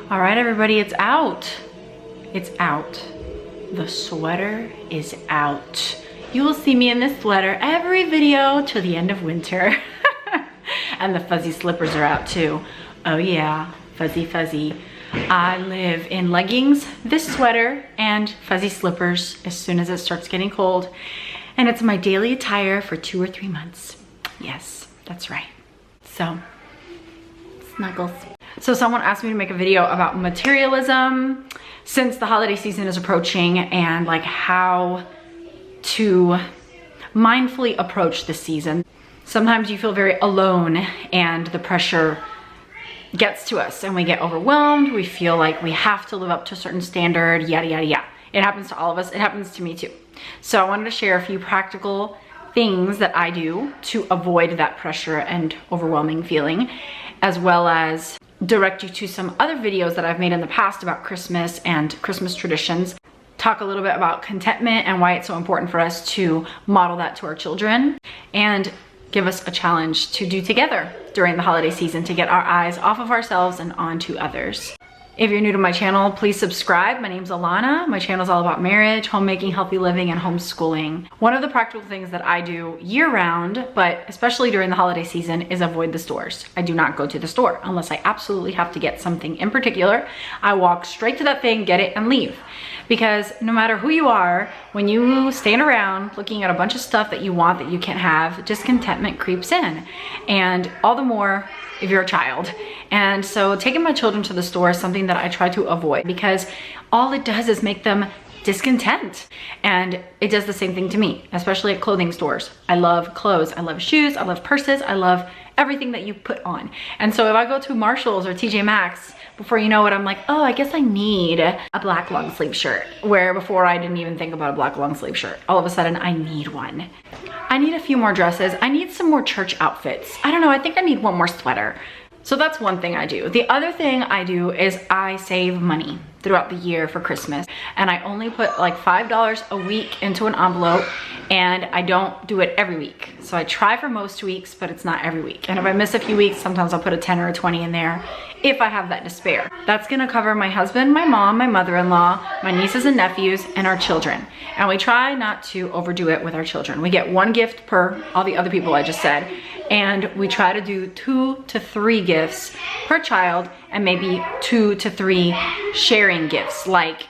All right, everybody, it's out. It's out. The sweater is out. You will see me in this sweater every video till the end of winter. And the fuzzy slippers are out too. Oh yeah, fuzzy, fuzzy. I live in leggings, this sweater, and fuzzy slippers as soon as it starts getting cold. And it's my daily attire for 2 or 3 months. Yes, that's right. So, snuggles. So someone asked me to make a video about materialism since the holiday season is approaching, and like how to mindfully approach the season. Sometimes you feel very alone and the pressure gets to us and we get overwhelmed. We feel like we have to live up to a certain standard, yada, yada, yada. It happens to all of us. It happens to me too. So I wanted to share a few practical things that I do to avoid that pressure and overwhelming feeling, as well as direct you to some other videos that I've made in the past about Christmas and Christmas traditions. Talk a little bit about contentment and why it's so important for us to model that to our children, and give us a challenge to do together during the holiday season to get our eyes off of ourselves and onto others. If you're new to my channel, please subscribe. My name's Alana. My channel is all about marriage, homemaking, healthy living, and homeschooling. One of the practical things that I do year round, but especially during the holiday season, is avoid the stores. I do not go to the store unless I absolutely have to get something in particular. I walk straight to that thing, get it, and leave. Because no matter who you are, when you stand around looking at a bunch of stuff that you want that you can't have, discontentment creeps in. And all the more if you're a child. And so taking my children to the store is something that I try to avoid, because all it does is make them discontent. And it does the same thing to me, especially at clothing stores. I love clothes, I love shoes, I love purses, I love everything that you put on. And so if I go to Marshall's or TJ Maxx, before you know it, I'm like, oh, I guess I need a black long sleeve shirt. Where before I didn't even think about a black long sleeve shirt. All of a sudden I need one. I need a few more dresses. I need some more church outfits. I don't know, I think I need one more sweater. So that's one thing I do. The other thing I do is I save money throughout the year for Christmas. And I only put like $5 a week into an envelope, and I don't do it every week. So I try for most weeks, but it's not every week. And if I miss a few weeks, sometimes I'll put a 10 or a 20 in there if I have that to spare. That's gonna cover my husband, my mom, my mother-in-law, my nieces and nephews, and our children. And we try not to overdo it with our children. We get 1 gift per all the other people I just said. And we try to do 2 to 3 gifts per child, and maybe 2 to 3 sharing gifts, like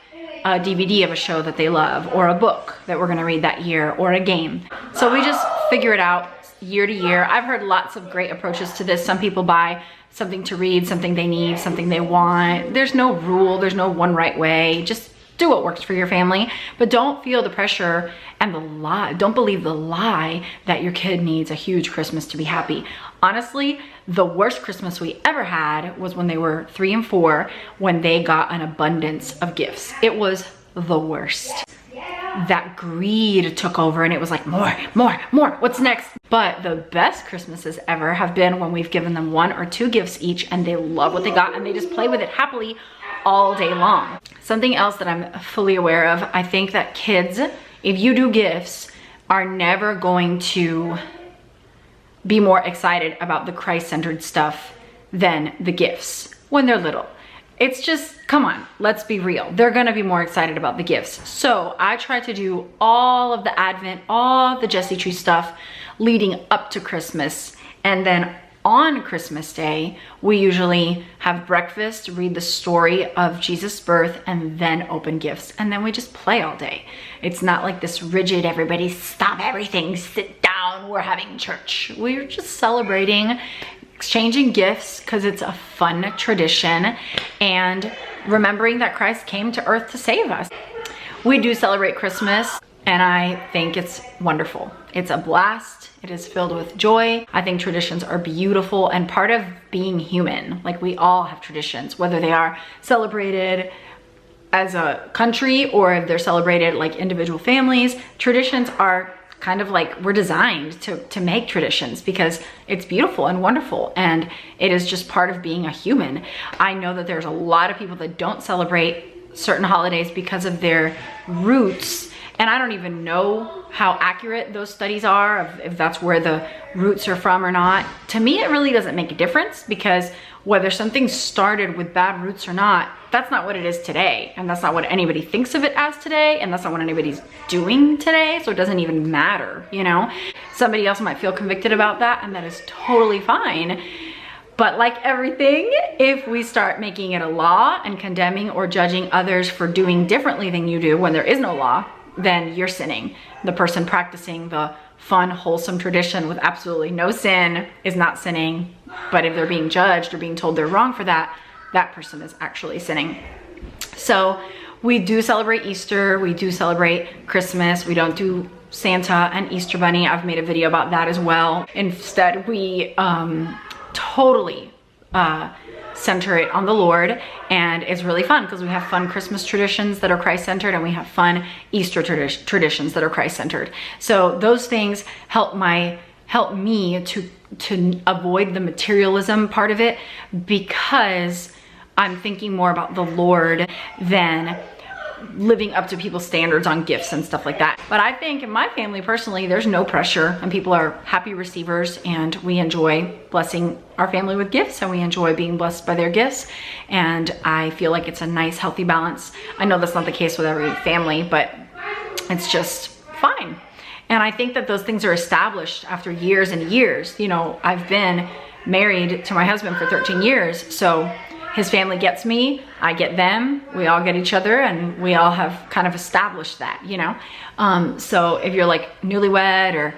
a DVD of a show that they love, or a book that we're gonna read that year, or a game. So we just figure it out year to year. I've heard lots of great approaches to this. Some people buy something to read, something they need, something they want. There's no rule, there's no one right way. Just do what works for your family, but don't feel the pressure and the lie. Don't believe the lie that your kid needs a huge Christmas to be happy. Honestly, the worst Christmas we ever had was when they were 3 and 4, when they got an abundance of gifts. It was the worst. That greed took over and it was like, more, more, more, what's next? But the best Christmases ever have been when we've given them 1 or 2 gifts each, and they love what they got and they just play with it happily all day long. Something else that I'm fully aware of, I think that kids, if you do gifts, are never going to be more excited about the Christ-centered stuff than the gifts when they're little. It's just, come on, let's be real. They're gonna be more excited about the gifts. So I try to do all of the Advent, all the Jesse Tree stuff leading up to Christmas. And then on Christmas Day, we usually have breakfast, read the story of Jesus' birth, and then open gifts. And then we just play all day. It's not like this rigid, everybody stop everything, sit down, we're having church. We're just celebrating, exchanging gifts, because it's a fun tradition, and remembering that Christ came to earth to save us. We do celebrate Christmas, and I think it's wonderful. It's a blast. It is filled with joy. I think traditions are beautiful and part of being human. Like, we all have traditions, whether they are celebrated as a country or if they're celebrated like individual families. Traditions are kind of like, we're designed to make traditions because it's beautiful and wonderful, and it is just part of being a human. I know that there's a lot of people that don't celebrate certain holidays because of their roots, and I don't even know how accurate those studies are, if that's where the roots are from or not. To me, it really doesn't make a difference, because whether something started with bad roots or not, that's not what it is today. And that's not what anybody thinks of it as today. And that's not what anybody's doing today. So it doesn't even matter, you know? Somebody else might feel convicted about that, and that is totally fine. But like everything, if we start making it a law and condemning or judging others for doing differently than you do when there is no law, then you're sinning. The person practicing the fun, wholesome tradition with absolutely no sin is not sinning. But if they're being judged or being told they're wrong for that, that person is actually sinning. So we do celebrate Easter. We do celebrate Christmas. We don't do Santa and Easter Bunny. I've made a video about that as well. Instead, we totally center it on the Lord, and it's really fun because we have fun Christmas traditions that are Christ-centered, and we have fun Easter traditions that are Christ-centered. So those things help me to avoid the materialism part of it, because I'm thinking more about the Lord than living up to people's standards on gifts and stuff like that. But I think in my family personally, there's no pressure, and people are happy receivers, and we enjoy blessing our family with gifts, and we enjoy being blessed by their gifts. And I feel like it's a nice, healthy balance. I know that's not the case with every family, but it's just fine. And I think that those things are established after years and years. You know, I've been married to my husband for 13 years, so his family gets me, I get them, we all get each other, and we all have kind of established that, you know? So if you're like newlywed, or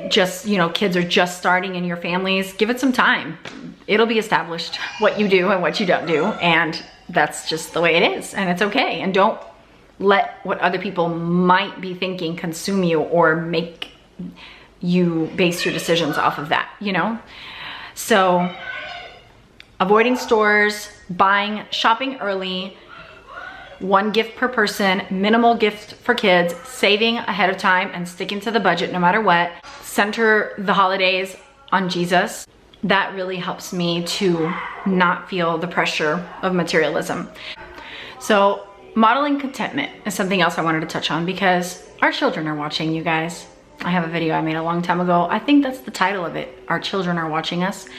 just, you know, kids are just starting in your families, give it some time. It'll be established what you do and what you don't do, and that's just the way it is, and it's okay. And don't let what other people might be thinking consume you or make you base your decisions off of that, you know? So avoiding stores, shopping early, one gift per person, minimal gift for kids, saving ahead of time and sticking to the budget no matter what. Center the holidays on Jesus. That really helps me to not feel the pressure of materialism. So modeling contentment is something else I wanted to touch on, because our children are watching, you guys. I have a video I made a long time ago. I think that's the title of it. Our children are watching us.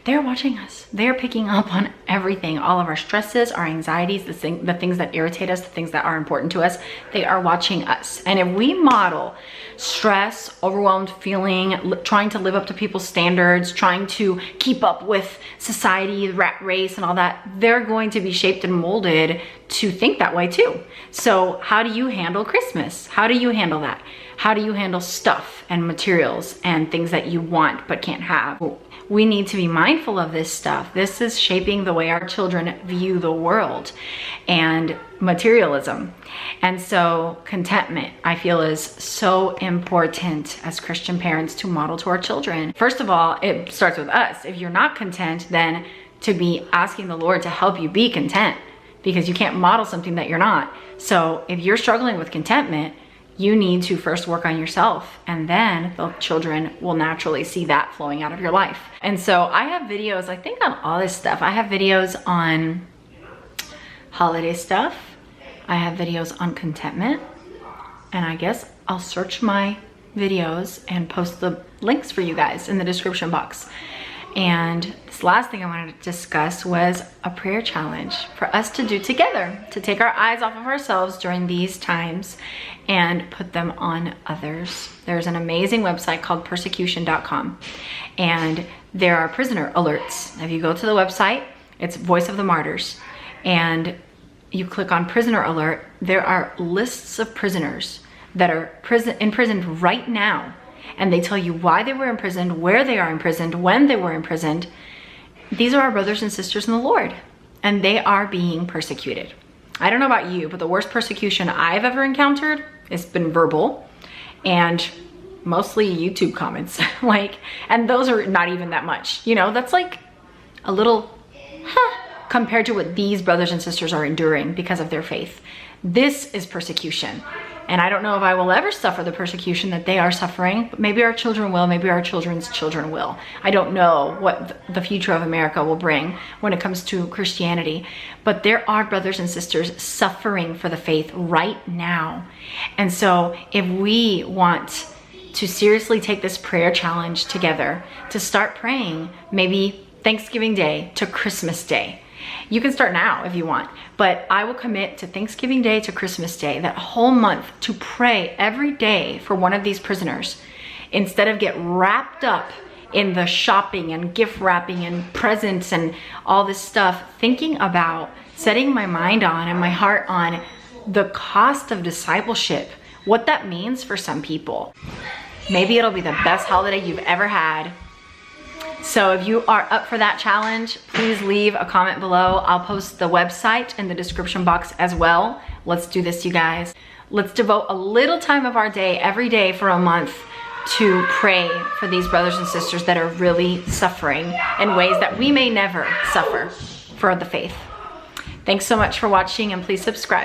They're watching us. They're picking up on everything, all of our stresses, our anxieties, the things that irritate us, the things that are important to us. They are watching us. And if we model stress, overwhelmed feeling, trying to live up to people's standards, trying to keep up with society, the rat race and all that, they're going to be shaped and molded to think that way too. So how do you handle Christmas? How do you handle that? How do you handle stuff and materials and things that you want but can't have? We need to be mindful of this stuff. This is shaping the way our children view the world and materialism. And so contentment, I feel, is so important as Christian parents to model to our children. First of all, it starts with us. If you're not content, then to be asking the Lord to help you be content, because you can't model something that you're not. So if you're struggling with contentment, you need to first work on yourself, and then the children will naturally see that flowing out of your life. And so I have videos, I think, on all this stuff. I have videos on holiday stuff. I have videos on contentment. And I guess I'll search my videos and post the links for you guys in the description box. And this last thing I wanted to discuss was a prayer challenge for us to do together, to take our eyes off of ourselves during these times and put them on others. There's an amazing website called persecution.com, and there are prisoner alerts. If you go to the website, it's Voice of the Martyrs, and you click on prisoner alert, there are lists of prisoners that are imprisoned right now. And they tell you why they were imprisoned, where they are imprisoned, when they were imprisoned. These are our brothers and sisters in the Lord, and they are being persecuted. I don't know about you, but the worst persecution I've ever encountered has been verbal and mostly YouTube comments. And those are not even that much. You know, that's like a little compared to what these brothers and sisters are enduring because of their faith. This is persecution. And I don't know if I will ever suffer the persecution that they are suffering, but maybe our children will, maybe our children's children will. I don't know what the future of America will bring when it comes to Christianity, but there are brothers and sisters suffering for the faith right now. And so if we want to seriously take this prayer challenge together, to start praying, maybe Thanksgiving Day to Christmas Day. You can start now if you want, but I will commit to Thanksgiving Day to Christmas Day, that whole month, to pray every day for one of these prisoners, instead of get wrapped up in the shopping and gift wrapping and presents and all this stuff, thinking about setting my mind on and my heart on the cost of discipleship, what that means for some people. Maybe it'll be the best holiday you've ever had. So if you are up for that challenge, please leave a comment below. I'll post the website in the description box as well. Let's do this, you guys. Let's devote a little time of our day every day for a month to pray for these brothers and sisters that are really suffering in ways that we may never suffer for the faith. Thanks so much for watching, and please subscribe.